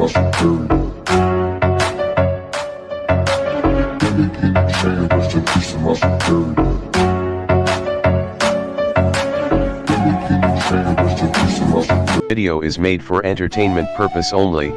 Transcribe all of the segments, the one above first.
my security. Saying rest in peace to my security. Saying rest in peace to my security. Video is made for entertainment purpose only,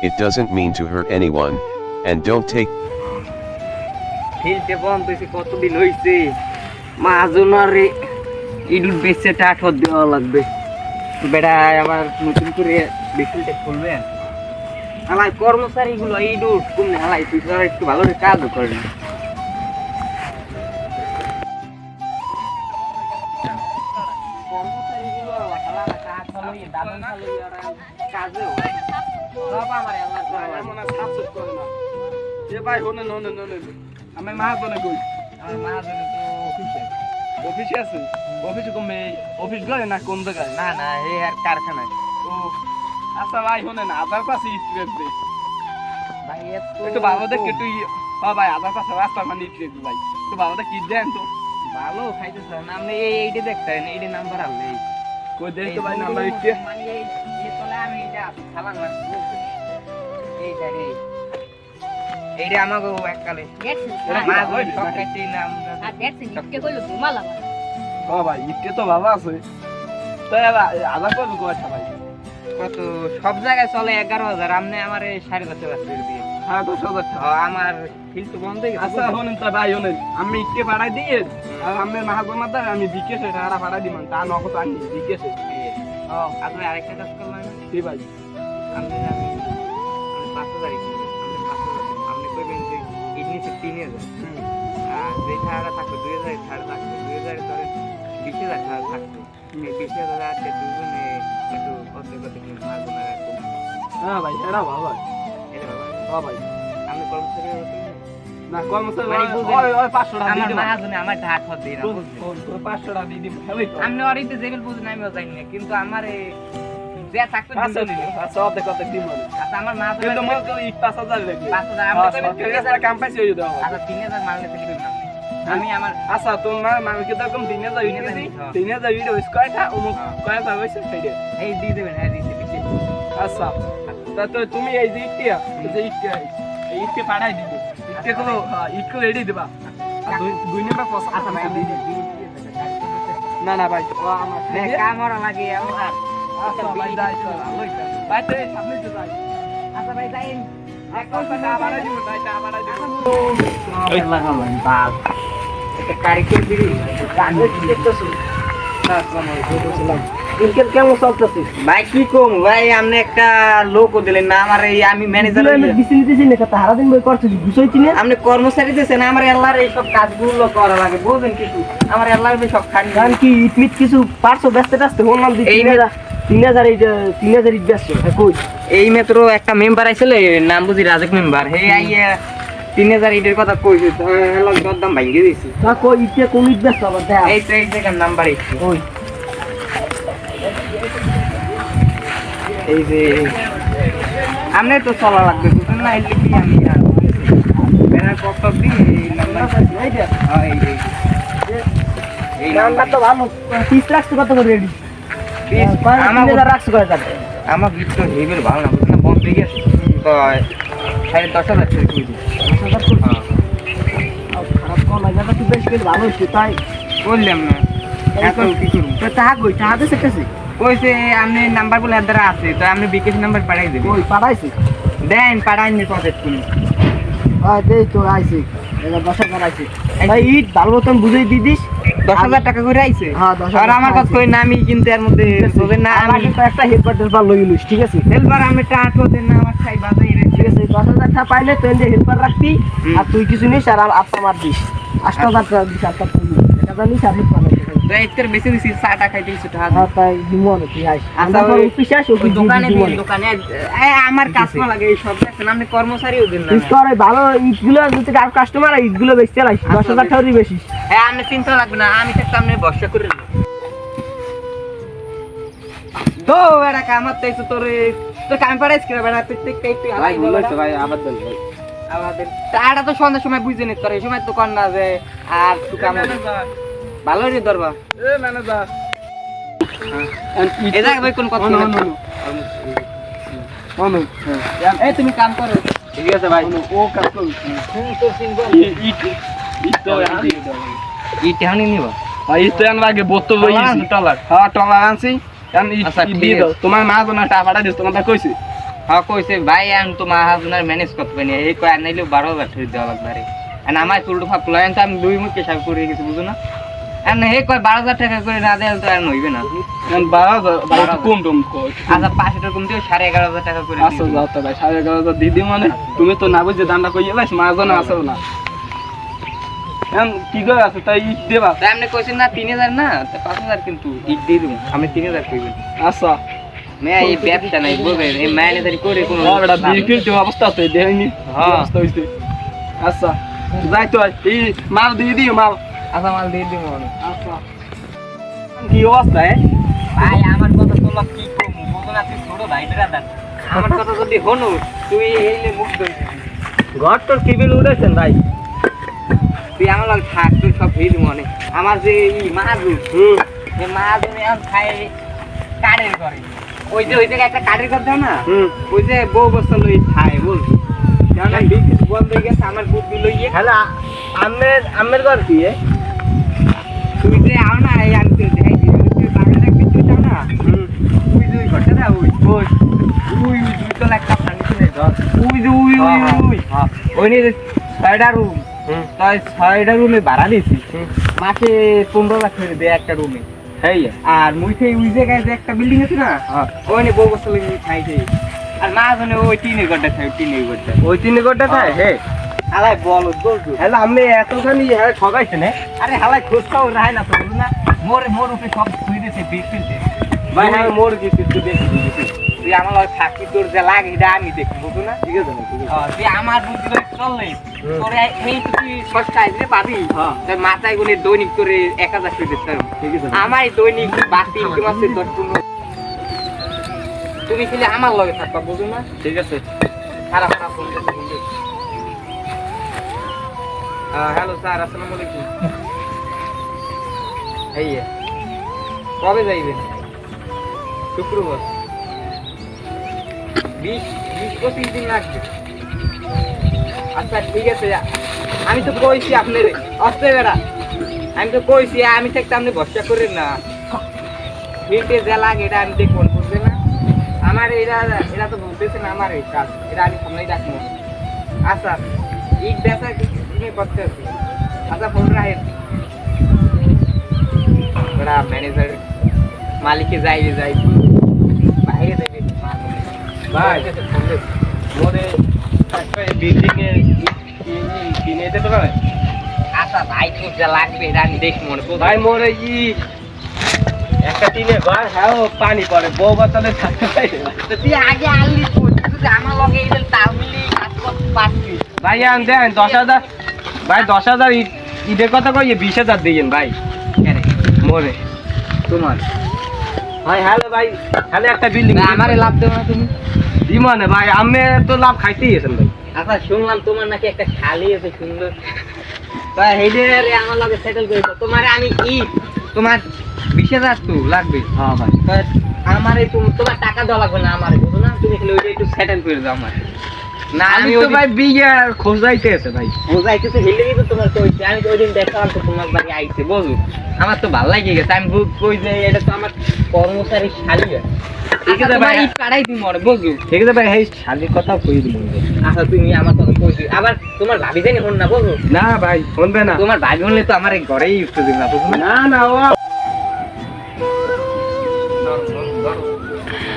it doesn't mean to hurt anyone, and don't take ফিল্ডে বন্ধ হয়েছে কতদিন হয়েছে মাহাজনারে ইডুল বেচে টাকা দেওয়া লাগবে বেটা আবার নতুন করে বিক্রিটা খুলবেন আমার কর্মচারীগুলো ইডুল কমনে হালাই তুই একটু ভালো করে কাজও করে না আমি মাহাজনে কই অফিসে আছে অফিসে কমে অফিস গলে না কোন জায়গায় না না এই আর কারখানায় ও আচ্ছা ভাই শোনেন আধার পাশে স্ট্রেট দে ভাই একটু বাবা দেখে তুই ভাই আধার পাশে রাস্তা মানে স্ট্রেট ভাই একটু বাবা দেখ কি দেন তো ভালো খাইতেছ না আপনি এইটা দেখতেন এইটা নাম্বার আনলে কই দেন তো ভাই নাম্বার ইচ্ছে মানে এই তলে আমি এটা খালাম না এইটা রে এইটা আমাগো এককালে ভাই ইচ্ছে তো বাবা আছে তাই আধার পাশে কোয়াটা ভাই কত সব জায়গায় চলে 11,000 আপনি আমার 10,500 দিয়ে হ্যাঁ 10,000 টাকা আমার ফিল্ড তো বন্ধ হয়ে গেছে আচ্ছা শোনেন তো ভাই শোনেন আমি ইচ্ছে পাঠাই দিয়ে আর আমি মাহাজনের দ্বারা আমি বিকেশে টাকা পাঠাই দিবেন তা নগদ আনি বিকেশে আপনি আরেকটা কাজ করলেন কি ভাই আমি 5,000 আপনি কইবেন যে ইডনি 3,000 আর যে টাকাটা থাকবে 2,000 ছাড় থাকবে 2,000 ধরেন 20,000 ছাড় থাকবে এই 20,000 আছে দুজনে একটু কত কিনে মারবো না রাখবো হ্যাঁ ভাই এটা ভালো এটা বাবা হ্যাঁ ভাই আমি কর্মচারী না কর্মচারী মানে বুঝেন, ওই 500 টাকা আমার দিয়ে মাহাজনে আমার ঢাক হতে দিই না বুঝছেন 500 টাকা দিয়ে দিব খালি তো আপনি অরিতে জেবেল বুঝেন আমিও জানি না কিন্তু আমার যে থাকবে আচ্ছা আচ্ছা অর্ধেক অর্ধেক দিব আচ্ছা আমার মা তো কিন্তু মনে করি 5,000 লাগবে 5,000 আমরা তো 3,000 কাম পাইছি হয়ে দাও আচ্ছা 3,000 মারলে থেকে দিন আমি আমার আচ্ছা তোমার মানে কি রকম 3,000 ইউনিটি 3,000 ইউনিটি ওই কয়টা অমুক কয়টা হইছে সেইটা এই দিয়ে দেবেন হ্যাঁ দিয়ে দিচ্ছি আচ্ছা তা তো তুমি এই যে ইটিয়া এই ইটকে পাঠাই দিব ইটকে গুলো ইটকে রেডি দিবা আর দুই নাম্বার পয়সা আচ্ছা ভাই দিয়ে দিন না না ভাই ও আমার হ্যাঁ কামড়া লাগে আমার আচ্ছা ভাই যাই তো ভালোই ভাই তো সামনে তো যাই আচ্ছা ভাই যাইন এখন টা বাড়াই দিব তাই টা বাড়াই দিব এই লাগালাম বাল এটা কারিগর বিড়ি গানে দেখতেছ ইনকেল কেমন চলতেছে ভাই কি কম ভাই আপনি একটা লোকও দিলেন না আমার এই আমি ম্যানেজার আপনি কর্মচারী দিয়েছেন আমার আল্লাহর এই সব কাজগুলো করা লাগে বুঝেন কিছু আমার আল্লাহর সব খালি গান কি ইটমিট কিছু পারছো ব্যস্ত ব্যস্ত বললাম যে এই 3,000 ইট ব্যস্ত কই এই মাত্র একটা মেম্বার আইছিল নাম বুঝি রাজক মেম্বার হে আইয়া 3,000 ইটের কথা কইছে হলো দরদাম ভাঙিয়ে দিছি তা কই ইটে কোন ইট ব্যস্ত আবার দেখ এই তো এই জায়গার নাম্বার আইছে ওই এই যে আপনি তো চলা লাগবে বুঝেন না এলে কি আমি বেড়ার কষ্ট দিই এই নাম্বার এই দেখ এই নাম্বার তো ভালো 30 লাখ কত করে রেডি আমার 3,000 রাখছো কয় টাকা আমার গিফট তো হেভেল ভালো না বুঝেন না বন্ধ হয়ে গেছে তো 10,500 করে দিই হ্যাঁ খারাপ কোন লাগে না তুই বেশ করে ভালো হইছে তাই বললাম না এখন কি করব তো টাকা কই টাকা দিছে কাছে কইছে আপনি নাম্বার বলে দ্বারা আছে তো আপনি বিকেশ নাম্বার পাঠাই দেবেন ওই পাঠাইছে দেন পাঠাইনি পকেট তুমি দেই তো আইছে এটা 10,000 আইছে ভাই ইট ভালো মতন বুঝাই দি দিস 10,000 টাকা করে আইছে হ্যাঁ 10,000 আর আমার কাছে কই না আমি কিন্তু এর মধ্যে বলেন না আমি তো একটা হেল্পার টেলপার লই লইস ঠিক আছে হেলবার আমি টাকা দেন না আমার খাই বাজাই রে ঠিক আছে 10,000 টাকা পাইলে তুই যে হেল্পার রাখবি আর তুই কিছু নিস আর আপা মার দিস 8,000 টাকা দিস আর টাকা নিস আর হেল্পার তো একটার বেশি দিছি 60 টাকা খাইতে কিছু টাকা হ্যাঁ তাই দিমো না তুই আইস আচ্ছা আমরা অফিসে আসো ওই দোকানে দোকানে আমার কাস্টমার লাগে এই সব দেখেন আপনি কর্মচারীও দেন না করে ভালো ইটগুলো যদি আর কাস্টমার ইটগুলো বেশি চালাইস 10,000 টাকা বেশি হ্যাঁ আপনি চিন্তা লাগবে না আমি থাকতে আপনি বর্ষা করে দেব তো বেটা কামাত তাইছো তোরে তো কাম পারাইছ কি বেটা তুই ভাই বলছো ভাই আবার দেন ভাই আমাদের টাটা তো সন্ধ্যার সময় বুঝে নিত তোর এই সময় তো কর না যে আর তুই কাম ভালো রে দরবা এ ম্যানেজার এই জায়গা ভাই কোন কথা অনু এই তুমি কাম করো ঠিক আছে ভাই ও কাজ করো তো সিনবো ইট ইট তো ইট হানি নিব ইট তো আনবা আগে বোতল লই টলার আনছি, টলার। হ্যাঁ টলার আনছি কারণ ইট আচ্ছা, ঠিক দিয়ে দাও আছে। তোমার মা জনা টাকাটা দিস তোমার কইছি হ্যাঁ কইছে ভাই আন তো মাহাজনের ম্যানেজ করতে পারি এই কয় আর নাইলেও 12,000 টাকা দেওয়া লাগবে রে আর আমার চুলটো ফাপ প্লান তো আমি দুই মুখে হিসাব করে গেছি বুঝো না আর না হে কয় 12,000 টাকা করে না দেয় তো আর হইবে না কারণ 12,000 কম টম কই আচ্ছা 500 টাকা কম দিও 11,500 টাকা করে আসো যাও তো ভাই 11,500 দিদি মানে তুমি তো না বুঝে দামটা কই এলাইছ মা জনা আসো না এখন কি করে আছে তাই ইট দেবা তাই আপনি কইছেন না 3,000 না তো 5,000 কিন্তু ইট দিয়ে দিন আমি 3,000 কইবেন আচ্ছা মে এই ব্যবসা নাই বলবে এই ম্যানেজারি করে কোনো হ্যাঁ বেটা বিক্রির যে অবস্থা তো দেয়নি হ্যাঁ। অবস্থা হইছে আচ্ছা যাই তো এই মাল দিয়ে দিও মাল আচ্ছা মাল দিয়ে দিন মনে আচ্ছা কি অবস্থা ভাই আমার কথা তোমরা কি কম বুঝো না তুই ছোট ভাই দাদা আমার কথা যদি হনো তুই এইলে মুখ ধর ঘর তোর কি বিল উঠেছেন ভাই তুই আমার লগে থাক তুই সব ভিড় মনে আমার যে এই মাহাজু এই মাহাজু এখন খাই কাঠের করে ওই যে একটা কাঠের ঘর দাও না ওই যে বউ বস্তা লই খায় বলবি কেন বিক্রি বন্ধ হয়ে গেছে আমার বুদ্ধি লইয়ে হ্যালো আমের ঘর কি তুই যে আও না এই আনতে দেখাই দিবি বাগানে কিছু চাও না ওই যে ওই ঘরটা না ওই ওই দুই তলা একটা ফার্নিচার ঘর ওই যে ওই ওই নিয়ে 6টা রুম তাই 6টা রুমে ভাড়া দিছি মাসে 15 লাখ করে দেয় একটা রুমে হেই আর মুইতে ওই জায়গায় যে একটা বিল্ডিং আছে না ওইনে বউ বসে লাগি খাইছে আর মা জানে ওই টিনের ঘরটা খাই টিনের ঘরটা ওই তিন ঘরটা খায় হে হালাই বলো বলতো হ্যালো আমি এতখানি ঠগাইছেন আরে হালাই খোঁজ খাও রায় না তো বুঝ না মোর উপরে সব ছুঁই দিতে বিষ ফেলতে ভাই হ্যাঁ মোর কিছু একটু বেশি দিয়েছি তুই আমার লগে থাকি তোর যে লাগে এটা আমি দেখি বুঝো না ঠিক আছে তুই আমার বুদ্ধি করে চললে তোর এই তুই সস্তা আইলে পাবি হ্যাঁ। তোর মাথায় গুনে দৈনিক করে 1,000 করে দিতে পারবো ঠিক আছে আমার এই দৈনিক বাতি ইনকাম আছে 10-15 তুমি খালি আমার লগে থাকবা বুঝো না ঠিক আছে খারাপ খারাপ ফোন করতে হ্যালো স্যার আসসালামু আলাইকুম এই কবে যাইবেন শুক্রবার 20-25 দিন লাগবে আচ্ছা ঠিক আছে আমি তো কইছি আপনার আসতে বেড়া আমি তো কইছি আমি থাকতে আপনি ভরসা করেন না ফিল্ডে যা লাগে এটা আমি দেখবো বুঝলেন না আমার এরা তো বলতেছে না আমার এই কাজ এটা আমি সামনেই রাখবো আচ্ছা ইট বেচা তুমি করতে আছি আচ্ছা ফোন রাখেন ওরা ম্যানেজার মালিকে যাইবে বাইরে যাইবে ভাই মোরে একটা বিল্ডিং এ কিনে দিতে পারে আচ্ছা ভাই তো যা লাগবে এটা আমি দেখি মনে ভাই মোরে একটা টিনে ঘর হ্যাঁ পানি পড়ে বউ বাচ্চাদের থাকতে পারে তুই আগে আনলি তুই আমার লগে এই তাল মিলি কাজ করতে পারছি ভাই আন দেন 10,000 ভাই 10,000 ঈদের কথা কই 20,000 দিয়েন ভাই কেন মোরে তোমার ভাই হ্যালো ভাই হ্যালো একটা বিল্ডিং আমারে লাভ দেবো না তুমি দিমানে ভাই আমি তো লাভ খাইতেই গেছেন ভাই আচ্ছা শুনলাম তোমার নাকি একটা খালি আছে সুন্দর তা হেডে আমার লগে সেটেল করে দাও তোমার আমি তোমার 20,000 তো লাগবে হ্যাঁ ভাই তা আমার এই তোমার টাকা দেওয়া লাগবে না আমার বুঝো না তুমি খালি ওইটা একটু সেটেল করে দাও আমার না আমি তো ভাই বিয়ে খোঁজাইতে আছে ভাই বোঝাইতেছে হেলে তো তোমার কইছে আমি তো ওই দিন দেখলাম তো তোমার বাড়ি আইছে বুঝো আমার তো ভালো লাগে গেছে আমি কই যে এটা তো আমার কর্মচারী শালী ঠিক আছে ভাই কাটাই দিই মরে বুঝো ঠিক আছে ভাই এই শালির কথা কই দিব আচ্ছা তুমি আমার কথা কইছি আবার তোমার ভাবি জানি হন না বুঝো না ভাই শুনবে না তোমার ভাবি হলে তো আমার এই ঘরেই উঠতে দিন না বুঝো না না ও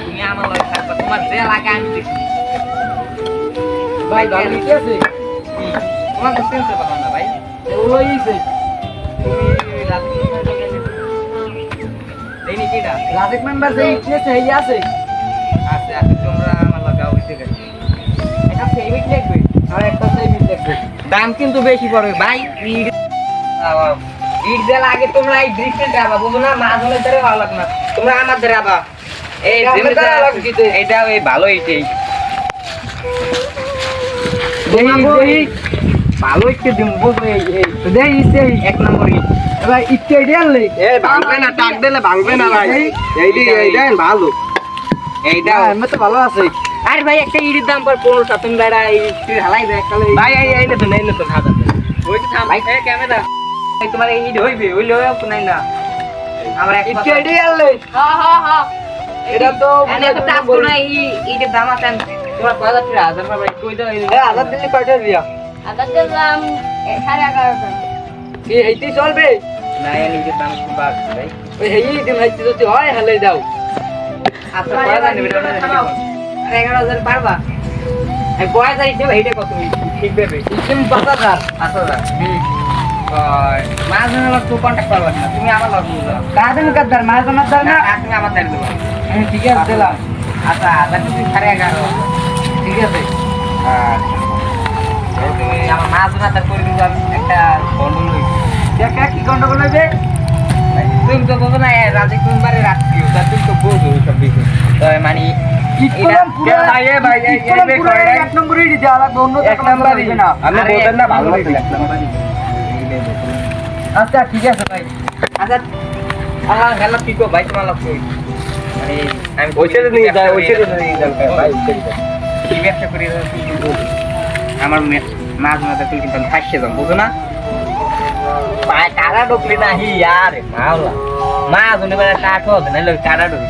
তুমি আমার লগে থাকবা তোমার যে লাগে আমি দেখি ভাই গাড়ি কি আছে তোমার তো সেন্স পাবো না ভাই ওইছে তুমি রাতে কি খাইতে গেলে দেনি কিডা রাজেক মেম্বার যে ইচ্ছে এই আছে আচ্ছা আচ্ছা তোমরা আমার লগে হইতে গেছে এটা সেভিট লাগবে আর একটা সেই মিল দেখবে দাম কিন্তু বেশি পড়বে ভাই ইট দেলা আগে তোমরা এই ডিস্টেন্স আবা বুঝো না মাছ হলে ধরে ভালো লাগে না তোমরা আমার ধরে আবা এই এটা ওই ভালো এইটাই ভালো ইচ্ছে দিম বুঝো এই দেই ইচ্ছে এক নম্বর ইট ভাই ইচ্ছে দিলে এ ভাঙবে না টাক দিলে ভাঙবে না ভাই এইটা ভালো এইটা আমি তো ভালো আছে আরে ভাই একটা ইটের দাম পর 1500 তুমি বেড়া ইট হালাই দে একটা ভাই এই না তো হাজার ওই তো থাম ভাই ক্যামেরা ভাই তোমার এই ইট হইবে হইলো নাই না আমরা এক ইটকে এডি আনলে হ্যাঁ এটা তো এনে তো টাকা না ইটের দাম আছে তোমার 5000 টাকা ভাই কই দাও এই হাজার দিলে কয়টা দিয়া আমাদের দাম 11,500 কি এইটি চলবে না এই ইটের দাম খুব বাড়ছে ভাই ওই এই দিন হাইতে যদি হয় হালে দাও আচ্ছা 5000 নেবে না 11000 পারবা এই 5000 দেব এইটা কত ঠিক দেবে তুমি 5000 5000 মাঝে আমার তো কন্টাক্ট করবা না তুমি আমার লগ বুঝো কাদের মুকদ্দর মাঝনার দাও না তুমি আমার দাঁড় দেবো ঠিক আছে দিলাম আচ্ছা আদার তুমি 11.5 ঠিক আছে তুমি আমার মাঝনা তার করে দিও আমি একটা বন্ধন লই দেখা কি গন্ডগোল হইবে তুমি তো বলো না রাজে কোন বারে রাখছিও তা তুমি তো বোঝো সব বিষয় তো মানে এক নম্বরই দিতে আলাদা অন্য এক নম্বরই না আমি বলতেন না ভালো লাগছে আচ্ছা ঠিক আছে ভাই আচ্ছা আমার হেলা পিকো ভাই তোমার লাভ কই মানে আমি ওইটা নিয়ে যায় ওইটা নিয়ে যায় ভাই কি ব্যবসা করি আমার মাছ মাথা তুই কিন্তু ফাঁসে যাম বুঝো না পায় টাকা ঢুকলি না হি यार মাওলা মাছ উনি বলে টাকা হবে না লই টাকা ঢুকলি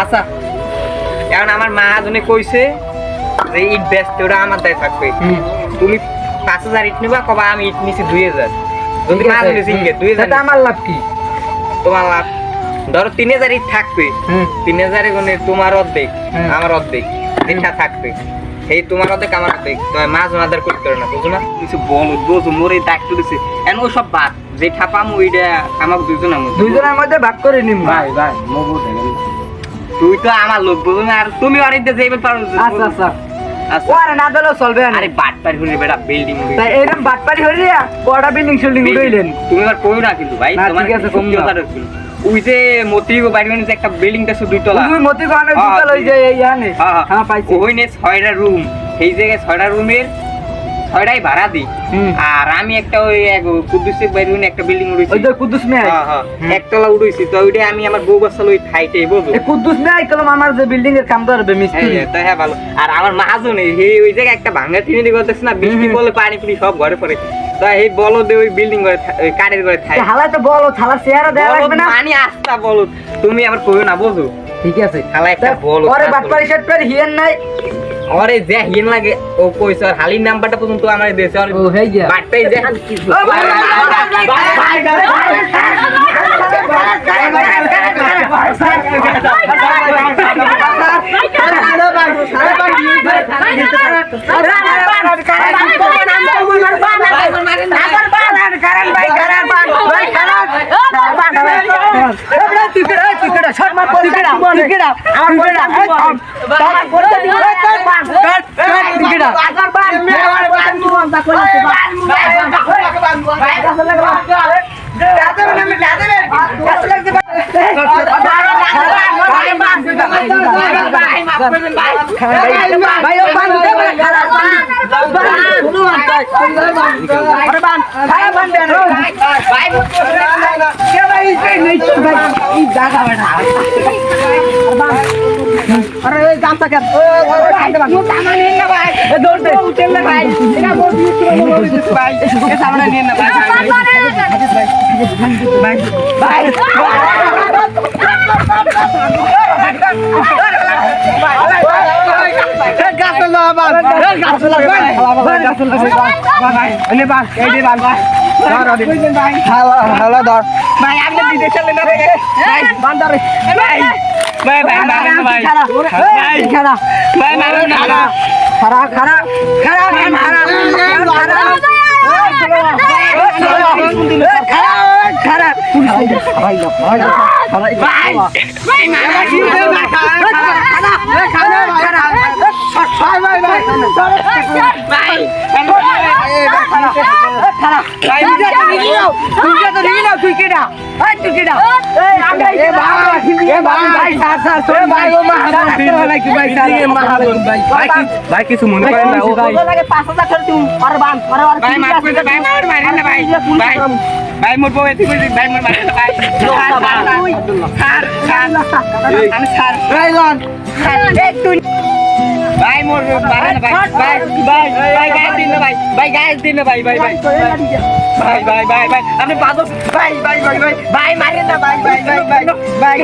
আচ্ছা এখন আমার মা জনে কইছে যে ইট বেস্ট ওটা আমার দায় থাকবে তুমি 5000 ইট নিবা কবা আমি ইট নিছি 2000 যদি মা জনে সিঙ্গে 2000 এটা আমার লাভ কি তোমার লাভ ধরো 3000 ইট থাকবে 3000 এ গুনে তোমার অর্ধেক আমার অর্ধেক এটা থাকবে এই তোমার অর্ধেক আমার অর্ধেক তুমি মাছ মাদার করতে না বুঝো না কিছু বলো বোঝো মোরে দায়িত্ব দিছে এন ও সব বাদ যে ঠাপাম ওইটা আমাকে দুইজনের মধ্যে ভাগ করে নিম ভাই ভাই মবু তুই তো আমার লোক বুঝো না আর তুমি অনেক যাইবে পারো আচ্ছা আচ্ছা আচ্ছা ওরে না দিলেও চলবে না আরে বাটপার হুনে বেটা বিল্ডিং তাই এরকম বাটপারি হয়ে রিয়া বড় বিল্ডিং শিল্ডিং উড়াইলেন তুমি আর কইও না কিন্তু ভাই না, তোমার ঠিক আছে, কম না। কথা রাখছিল ওই যে মতিগো বাড়িতে যে একটা বিল্ডিংটা শুধু দুইতলা তুই মতি গানে দুটো লই যায় এই আনে হ্যাঁ পাইছি ওইনে 6টা রুম এই জায়গায় 6টা রুমের 6টাই ভাড়া দিই আর আমি একটা ওই এক কুদ্দুসের বাইরে একটা বিল্ডিং ওই উড়াইছি যে কুদ্দুস মে হ্যাঁ হ্যাঁ একতলা উড়াইছি তো ওইটা আমি আমার বউ বাচ্চা লই ঠাইটাই বলবো এই কুদ্দুস মে কলম আমার যে বিল্ডিং এর কাম ধরবে মিস্ত্রি হ্যাঁ তো হ্যাঁ ভালো আর আমার মাহাজন ওই জায়গায় একটা ভাঙা টিনি করতেছে না বৃষ্টি বলে পানি পুনি সব ঘরে পড়ে তো এই বলো দে ওই বিল্ডিং ঘরে ওই কাঠের ঘরে থাকে হালা তো বলো থালা চেহারা দেয়া লাগবে না পানি আস্তা বলো তুমি আবার কইও না বুঝো ঠিক আছে হালা একটা বলো ওরে বাটপারি সেট করে হিয়েন নাই ওরে যে হিন লাগে ও কইছে আর হালির নাম্বারটা পর্যন্ত আমার দেশে আর ও হই গিয়া বাটটাই যে ও ভাই ভাই কিছু মনে করেন না ভাই মোর বউ এতে কইছি ভাই মোর মারে ভাই ছাড় ছাড় আমি ছাড় মোর ভাই গায়ে দিন না ভাই গায়ে দিন না ভাই আপনি বাদো ভাই মারেন না ভাই ভাই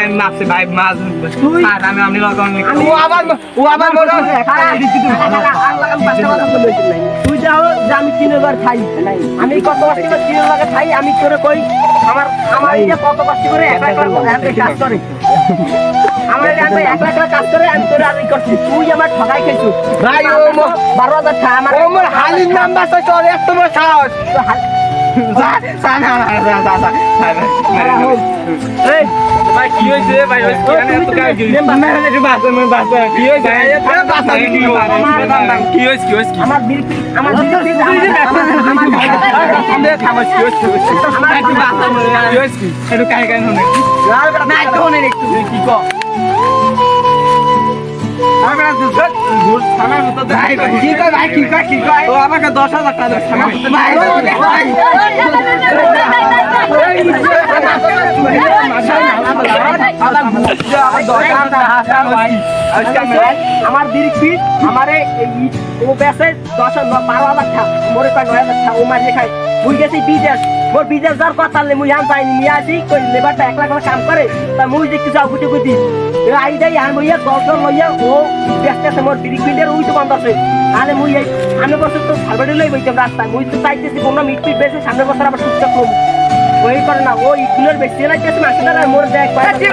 আমি মাপছি ভাই মাছ আমি আপনি তুই যাও যে আমি 3,000 খাই আমি কত কষ্ট করে 3,000 খাই আমি করে কই আমার এটা কত কষ্ট করে 1 লাখ কাজ করে আমার আমি 1 লাখ কাজ করে আমি তোরে আদি করছি তুই আমার ঠকাই খাইছিস ভাই ও 12,000 টাকা আমার ও মোর হালির নাম বাসা তোর এত বড় সাহস ভাই কি হয়েছে ভাই কি হয়েছে আমার বিরতি আমার আমাকে 10,000 টাকা আমার বিরতি আমারে ও বেসে 12,000 টাকা মোরে কয় 9,000 টাকা ও মারিয়ে খায় মুই গেছি বিদেশ মোর বিদেশ যাওয়ার কথা নেই মুই আন পাইনি নিয়ে আসি কই লেবারটা 1 লাখ কাম করে তা মুই দেখতে যাও গুটি গুটি আই যাই আর মুই 10 লইয়া ও বেসতে মোর বিরতিদের ওই তো বন্ধ আছে আলে মুই এই সামনে বছর তো সালবাড়ি লই বইতাম রাস্তায় মুই তো চাইতেছি কোন মিট বেসে সামনে বছর আবার টুকটাক করব ওই করে না ও ইগনোর বেশি লাইতেছে মাসদার আর মোর দেখ ভাই আচ্ছা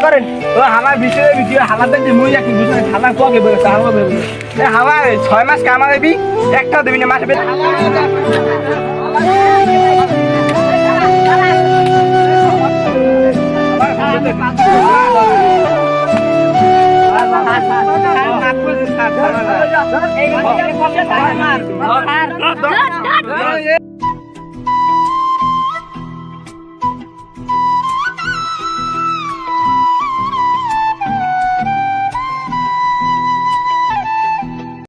করেন ও আমার ভিডিও হালা দেখি মুই একটু বুঝাই হালা কোকে বলে হালা বলে এ হালা 6 মাস কামা দেবি একটা দেবি না মাসে এই